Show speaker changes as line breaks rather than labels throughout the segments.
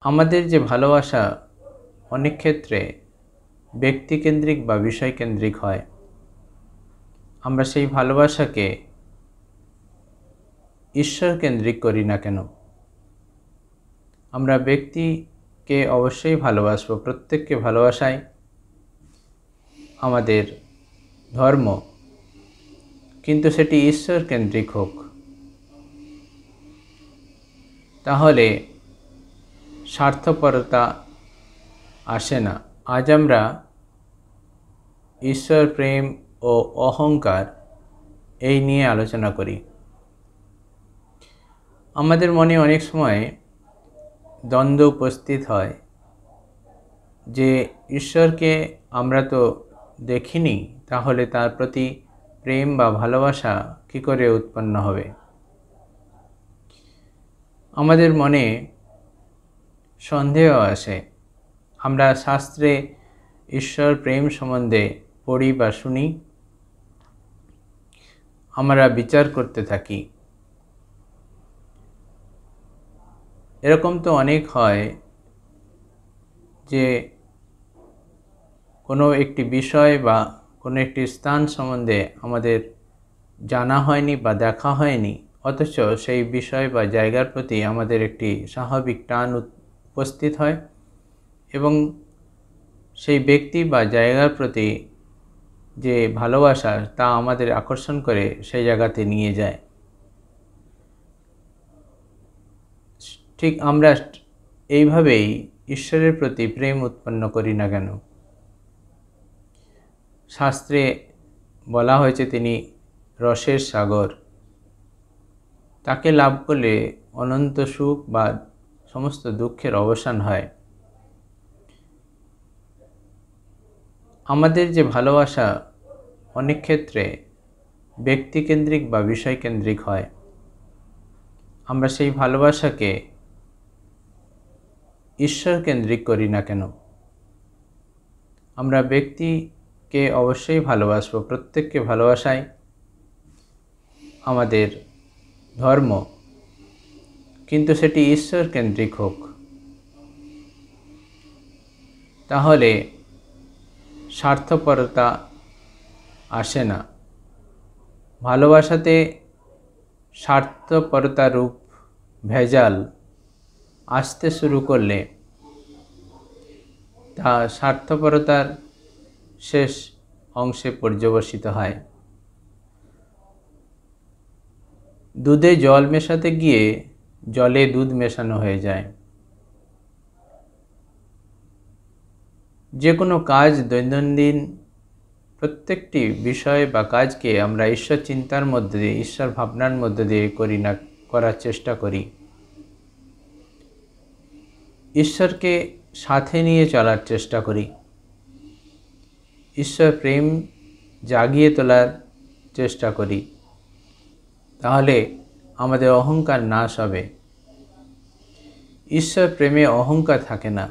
আমাদের যে ভালোবাসা অনেক ক্ষেত্রে ব্যক্তিকেন্দ্রিক বা বিষয়কেন্দ্রিক হয়। আমরা সেই ভালোবাসাকে ঈশ্বরকেন্দ্রিক করি না কেন? আমরা ব্যক্তিকে অবশ্যই ভালোবাসবো, প্রত্যেককে ভালোবাসাই আমাদের ধর্ম, কিন্তু সেটি ঈশ্বরকেন্দ্রিক হোক। তাহলে স্বার্থপরতা আসে না। আজ আমরা ঈশ্বর প্রেম ও অহংকার এই নিয়ে আলোচনা করি। আমাদের মনে অনেক সময় দ্বন্দ্ব উপস্থিত হয় যে ঈশ্বরকে আমরা তো দেখিনি, তাহলে তার প্রতি প্রেম বা ভালোবাসা কী করে উৎপন্ন হবে? আমাদের মনে সন্দেহ আসে। আমরা শাস্ত্রে ঈশ্বর প্রেম সম্বন্ধে পড়ি বা শুনি, আমরা বিচার করতে থাকি। এরকম তো অনেক হয় যে কোনো একটি বিষয় বা কোনো একটি স্থান সম্বন্ধে আমাদের জানা হয়নি বা দেখা হয়নি, অথচ সেই বিষয় বা জায়গার প্রতি আমাদের একটি স্বাভাবিক টান উপস্থিত হয় এবং সেই ব্যক্তি বা জায়গার প্রতি যে ভালোবাসা তা আমাদের আকর্ষণ করে সেই জায়গাতে নিয়ে যায়। ঠিক আমরা এইভাবেই ঈশ্বরের প্রতি প্রেম উৎপন্ন করি না কেন? শাস্ত্রে বলা হয়েছে তিনি রসের সাগর, তাকে লাভ করলে অনন্ত সুখ বা সমস্ত দুঃখের অবসান হয়। আমাদের যে ভালোবাসা অনেক ক্ষেত্রে ব্যক্তিকেন্দ্রিক বা বিষয়কেন্দ্রিক হয়। আমরা সেই ভালোবাসাকে ঈশ্বরকেন্দ্রিক করি না কেন? আমরা ব্যক্তিকে অবশ্যই ভালোবাসবো, প্রত্যেককে ভালোবাসাই আমাদের ধর্ম, কিন্তু সেটি ঈশ্বরকেন্দ্রিক হোক। তাহলে স্বার্থপরতা আসে না। ভালোবাসাতে স্বার্থপরতা রূপ ভেজাল আসতে শুরু করলে তা স্বার্থপরতার শেষ অংশে পর্যবসিত হয়। দুধে জল মেশাতে গিয়ে জলে দুধ মেশানো হয়ে যায়। যে কোনো কাজ, দৈনন্দিন প্রত্যেকটি বিষয় বা কাজকে আমরা ঈশ্বর চিন্তার মধ্যে দিয়ে, ঈশ্বর ভাবনার মধ্যে দিয়ে করার চেষ্টা করি। ঈশ্বরকে সাথে নিয়ে চলার চেষ্টা করি। ঈশ্বর প্রেম জাগিয়ে তোলার চেষ্টা করি। তাহলে আমাদের অহংকার নাশ হবে। ঈশ্বর প্রেমে অহংকার থাকে না।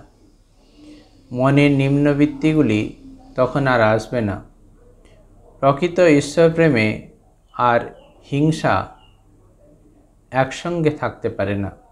মনের নিম্নবৃত্তিগুলি তখন আর আসবে না। প্রকৃত ঈশ্বর প্রেমে আর হিংসা একসঙ্গে থাকতে পারে না।